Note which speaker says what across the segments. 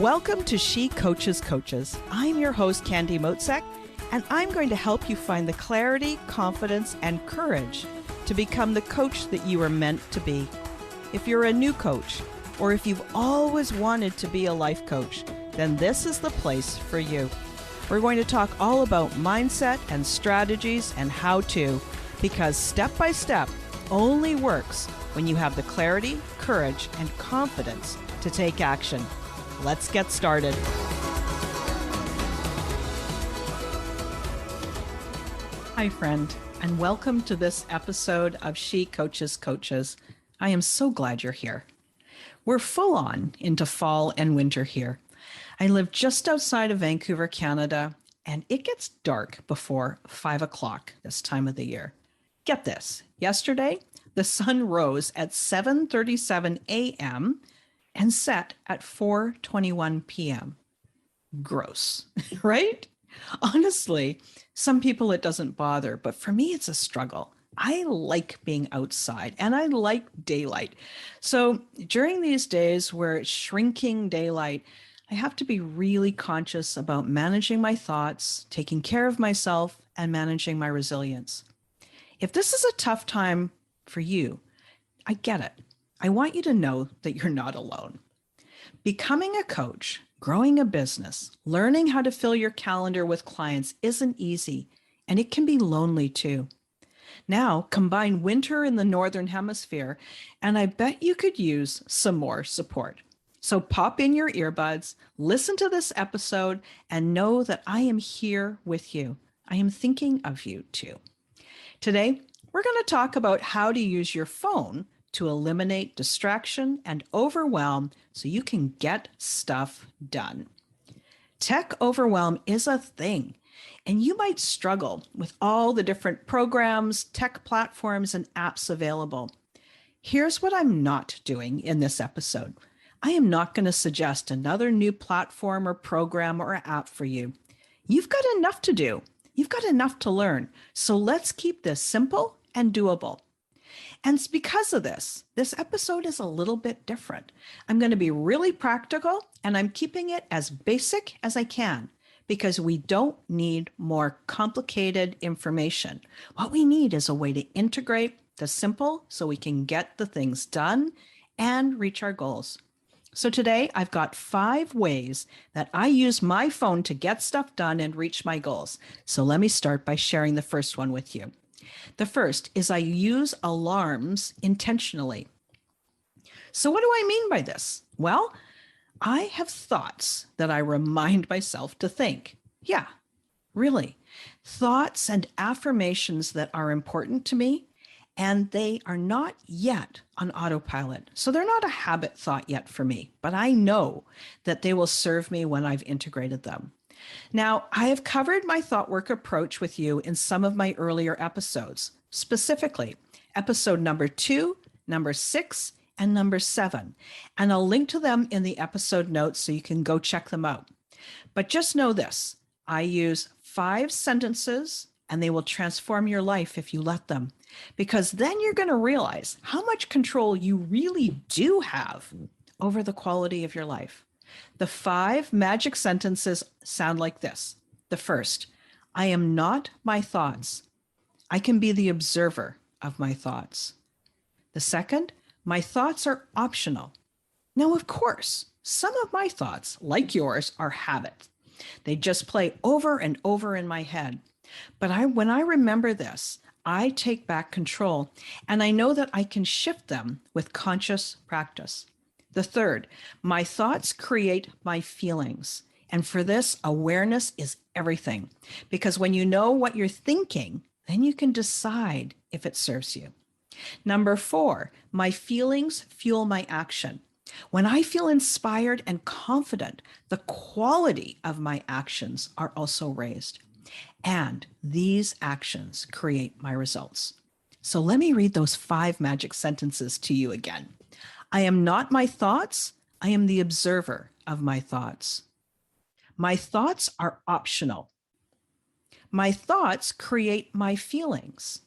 Speaker 1: Welcome to She Coaches Coaches. I'm your host, Candy Motzek, and I'm going to help you find the clarity, confidence, and courage to become the coach that you are meant to be. If you're a new coach, or if you've always wanted to be a life coach, then this is the place for you. We're going to talk all about mindset and strategies and how to, because step by step only works when you have the clarity, courage, and confidence to take action. Let's get started. Hi, friend, and welcome to this episode of She Coaches Coaches. I am so glad you're here. We're full on into fall and winter here. I live just outside of Vancouver, Canada, and it gets dark before 5 o'clock this time of the year. Get this, yesterday, the sun rose at 7:37 a.m. and set at 4:21 p.m. Gross, right? Honestly, some people it doesn't bother, but for me, it's a struggle. I like being outside and I like daylight. So during these days where it's shrinking daylight, I have to be really conscious about managing my thoughts, taking care of myself, and managing my resilience. If this is a tough time for you, I get it. I want you to know that you're not alone. Becoming a coach, growing a business, learning how to fill your calendar with clients isn't easy, and it can be lonely too. Now, combine winter in the Northern Hemisphere, and I bet you could use some more support. So pop in your earbuds, listen to this episode, and know that I am here with you. I am thinking of you too. Today, we're going to talk about how to use your phone to eliminate distraction and overwhelm so you can get stuff done. Tech overwhelm is a thing, and you might struggle with all the different programs, tech platforms, and apps available. Here's what I'm not doing in this episode. I am not going to suggest another new platform or program or app for you. You've got enough to do. You've got enough to learn. So let's keep this simple and doable. And it's because of this episode is a little bit different. I'm going to be really practical, and I'm keeping it as basic as I can because we don't need more complicated information. What we need is a way to integrate the simple so we can get the things done and reach our goals. So today I've got 5 ways that I use my phone to get stuff done and reach my goals. So let me start by sharing the first one with you. The first is I use alarms intentionally. So what do I mean by this? Well, I have thoughts that I remind myself to think. Yeah, really. Thoughts and affirmations that are important to me, and they are not yet on autopilot. So they're not a habit thought yet for me, but I know that they will serve me when I've integrated them. Now, I have covered my thought work approach with you in some of my earlier episodes, specifically episode number 2, number 6, and number 7. And I'll link to them in the episode notes so you can go check them out. But just know this, I use 5 sentences and they will transform your life if you let them, because then you're going to realize how much control you really do have over the quality of your life. The 5 magic sentences sound like this. The first, I am not my thoughts. I can be the observer of my thoughts. The second, my thoughts are optional. Now, of course, some of my thoughts, like yours, are habits. They just play over and over in my head. But when I remember this, I take back control, and I know that I can shift them with conscious practice. The third, my thoughts create my feelings. And for this, awareness is everything. Because when you know what you're thinking, then you can decide if it serves you. Number 4, my feelings fuel my action. When I feel inspired and confident, the quality of my actions are also raised. And these actions create my results. So let me read those 5 magic sentences to you again. I am not my thoughts. I am the observer of my thoughts. My thoughts are optional. My thoughts create my feelings.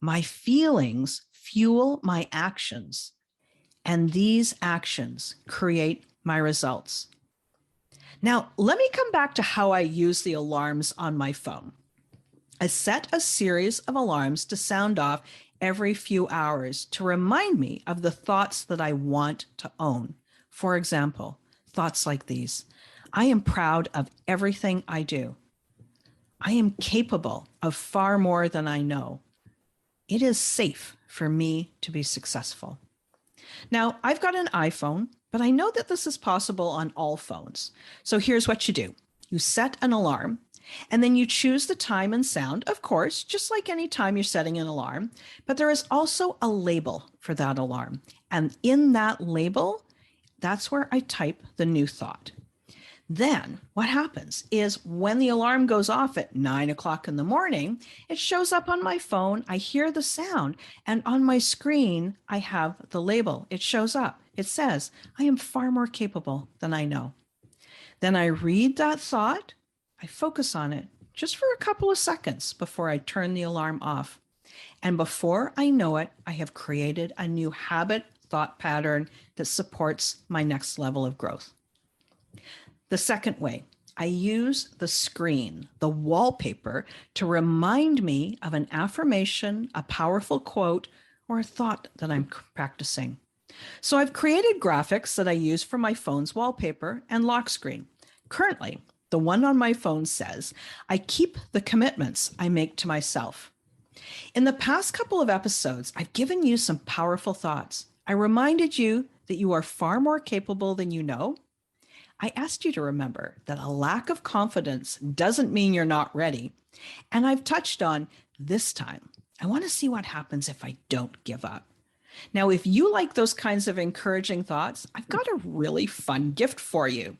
Speaker 1: My feelings fuel my actions. And these actions create my results. Now, let me come back to how I use the alarms on my phone. I set a series of alarms to sound off every few hours to remind me of the thoughts that I want to own. For example, thoughts like these: I am proud of everything I do. I am capable of far more than I know. It is safe for me to be successful. Now, I've got an iPhone, but I know that this is possible on all phones. So here's what you do. You set an alarm, and then you choose the time and sound, of course, just like any time you're setting an alarm. But there is also a label for that alarm. And in that label, that's where I type the new thought. Then what happens is when the alarm goes off at 9 o'clock in the morning, it shows up on my phone. I hear the sound, and on my screen, I have the label. It shows up. It says, I am far more capable than I know. Then I read that thought. I focus on it just for a couple of seconds before I turn the alarm off. And before I know it, I have created a new habit thought pattern that supports my next level of growth. The second way, I use the screen, the wallpaper, to remind me of an affirmation, a powerful quote, or a thought that I'm practicing. So I've created graphics that I use for my phone's wallpaper and lock screen. Currently, the one on my phone says, I keep the commitments I make to myself. In the past couple of episodes, I've given you some powerful thoughts. I reminded you that you are far more capable than you know. I asked you to remember that a lack of confidence doesn't mean you're not ready. And I've touched on this time. I want to see what happens if I don't give up. Now, if you like those kinds of encouraging thoughts, I've got a really fun gift for you.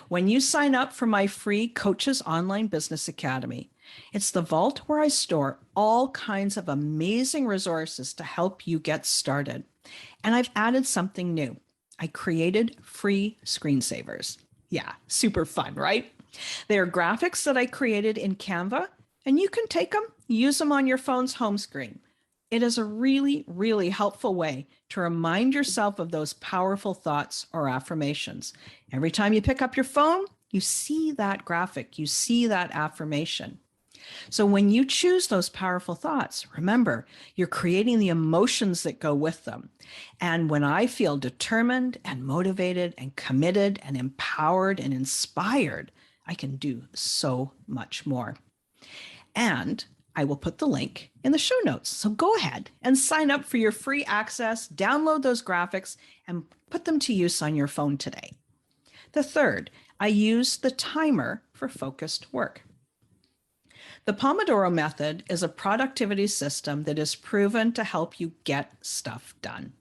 Speaker 1: When you sign up for my free Coaches Online Business Academy, it's the vault where I store all kinds of amazing resources to help you get started. And I've added something new. I created free screensavers. Yeah, super fun, right? They are graphics that I created in Canva, and you can take them, use them on your phone's home screen. It is a really, really helpful way to remind yourself of those powerful thoughts or affirmations. Every time you pick up your phone, you see that graphic, you see that affirmation. So when you choose those powerful thoughts, remember, you're creating the emotions that go with them. And when I feel determined and motivated and committed and empowered and inspired, I can do so much more. And I will put the link in the show notes. So go ahead and sign up for your free access, download those graphics, and put them to use on your phone today. The third, I use the timer for focused work. The Pomodoro method is a productivity system that is proven to help you get stuff done.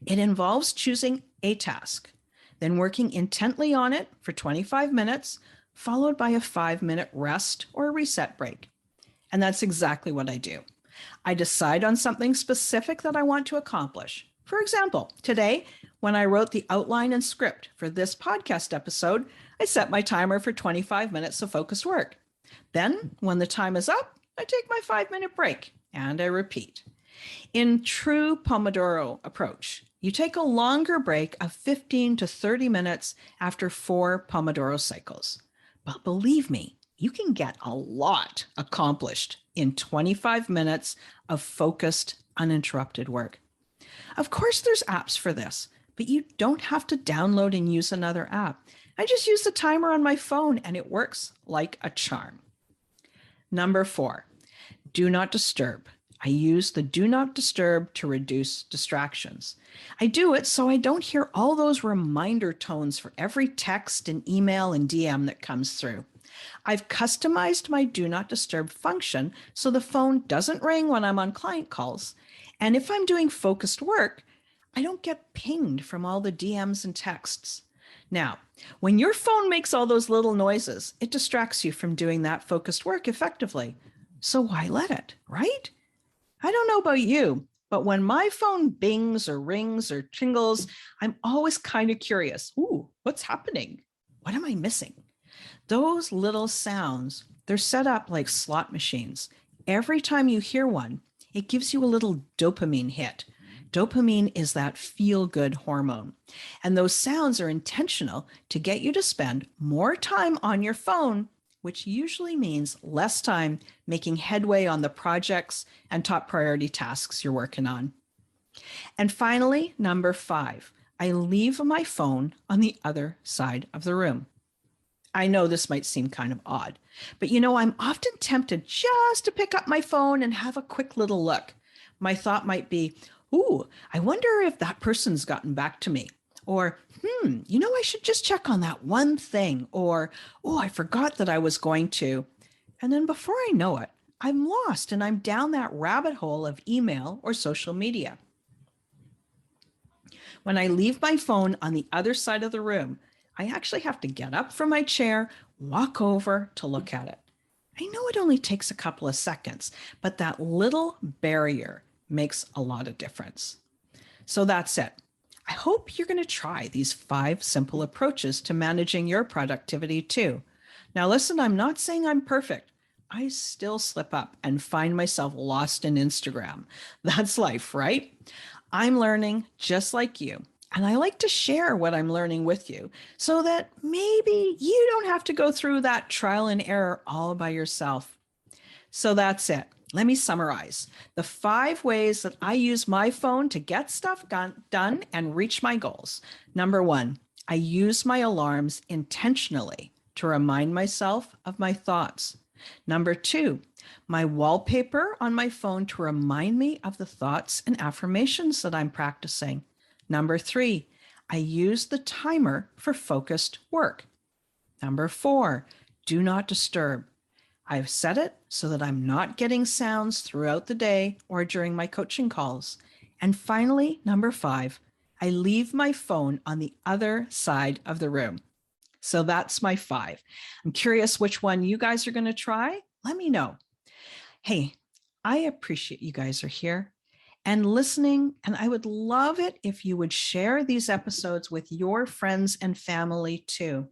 Speaker 1: It involves choosing a task, then working intently on it for 25 minutes, followed by a 5-minute rest or reset break. And that's exactly what I do. I decide on something specific that I want to accomplish. For example, today, when I wrote the outline and script for this podcast episode, I set my timer for 25 minutes of focused work. Then, when the time is up, I take my 5-minute break and I repeat. In true Pomodoro approach, you take a longer break of 15 to 30 minutes after 4 Pomodoro cycles. But believe me, you can get a lot accomplished in 25 minutes of focused, uninterrupted work. Of course, there's apps for this, but you don't have to download and use another app. I just use the timer on my phone and it works like a charm. Number 4, do not disturb. I use the do not disturb to reduce distractions. I do it so I don't hear all those reminder tones for every text and email and DM that comes through. I've customized my do not disturb function so the phone doesn't ring when I'm on client calls. And if I'm doing focused work, I don't get pinged from all the DMs and texts. Now, when your phone makes all those little noises, it distracts you from doing that focused work effectively. So why let it, right? I don't know about you, but when my phone bings or rings or tingles, I'm always kind of curious. Ooh, what's happening? What am I missing? Those little sounds, they're set up like slot machines. Every time you hear one, it gives you a little dopamine hit. Dopamine is that feel-good hormone. And those sounds are intentional to get you to spend more time on your phone, which usually means less time making headway on the projects and top priority tasks you're working on. And finally, number 5, I leave my phone on the other side of the room. I know this might seem kind of odd, but I'm often tempted just to pick up my phone and have a quick little look. My thought might be, ooh, I wonder if that person's gotten back to me. Or, I should just check on that one thing. Or, oh, I forgot that I was going to. And then before I know it, I'm lost and I'm down that rabbit hole of email or social media. When I leave my phone on the other side of the room, I actually have to get up from my chair, walk over to look at it. I know it only takes a couple of seconds, but that little barrier makes a lot of difference. So that's it. I hope you're going to try these 5 simple approaches to managing your productivity too. Now listen, I'm not saying I'm perfect. I still slip up and find myself lost in Instagram. That's life, right? I'm learning just like you. And I like to share what I'm learning with you so that maybe you don't have to go through that trial and error all by yourself. So that's it. Let me summarize the 5 ways that I use my phone to get stuff done and reach my goals. Number 1, I use my alarms intentionally to remind myself of my thoughts. Number 2, my wallpaper on my phone to remind me of the thoughts and affirmations that I'm practicing. Number 3, I use the timer for focused work. Number 4, do not disturb. I've set it so that I'm not getting sounds throughout the day or during my coaching calls. And finally, number 5, I leave my phone on the other side of the room. So that's my 5. I'm curious which one you guys are going to try. Let me know. Hey, I appreciate you guys are here and listening, and I would love it if you would share these episodes with your friends and family too.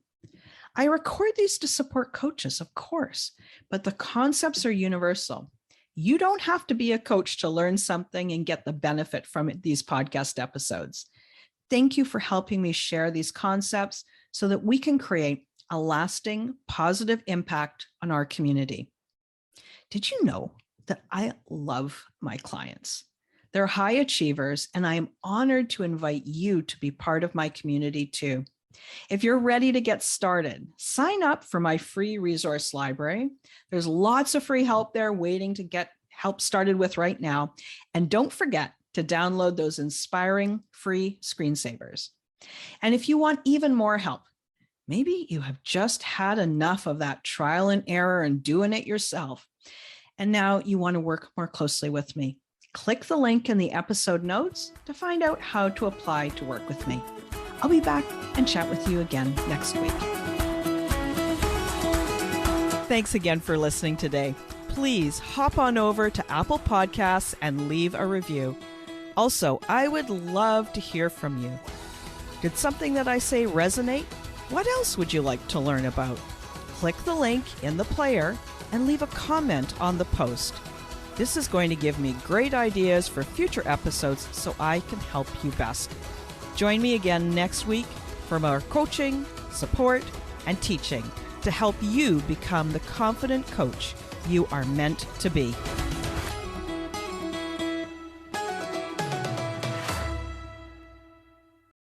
Speaker 1: I record these to support coaches, of course, but the concepts are universal. You don't have to be a coach to learn something and get the benefit from these podcast episodes. Thank you for helping me share these concepts so that we can create a lasting, positive impact on our community. Did you know that I love my clients? They're high achievers, and I am honored to invite you to be part of my community too. If you're ready to get started, sign up for my free resource library. There's lots of free help there waiting to get help started with right now. And don't forget to download those inspiring free screensavers. And if you want even more help, maybe you have just had enough of that trial and error and doing it yourself, and now you want to work more closely with me. Click the link in the episode notes to find out how to apply to work with me. I'll be back and chat with you again next week. Thanks again for listening today. Please hop on over to Apple Podcasts and leave a review. Also, I would love to hear from you. Did something that I say resonate? What else would you like to learn about? Click the link in the player and leave a comment on the post. This is going to give me great ideas for future episodes so I can help you best. Join me again next week for more coaching, support, and teaching to help you become the confident coach you are meant to be.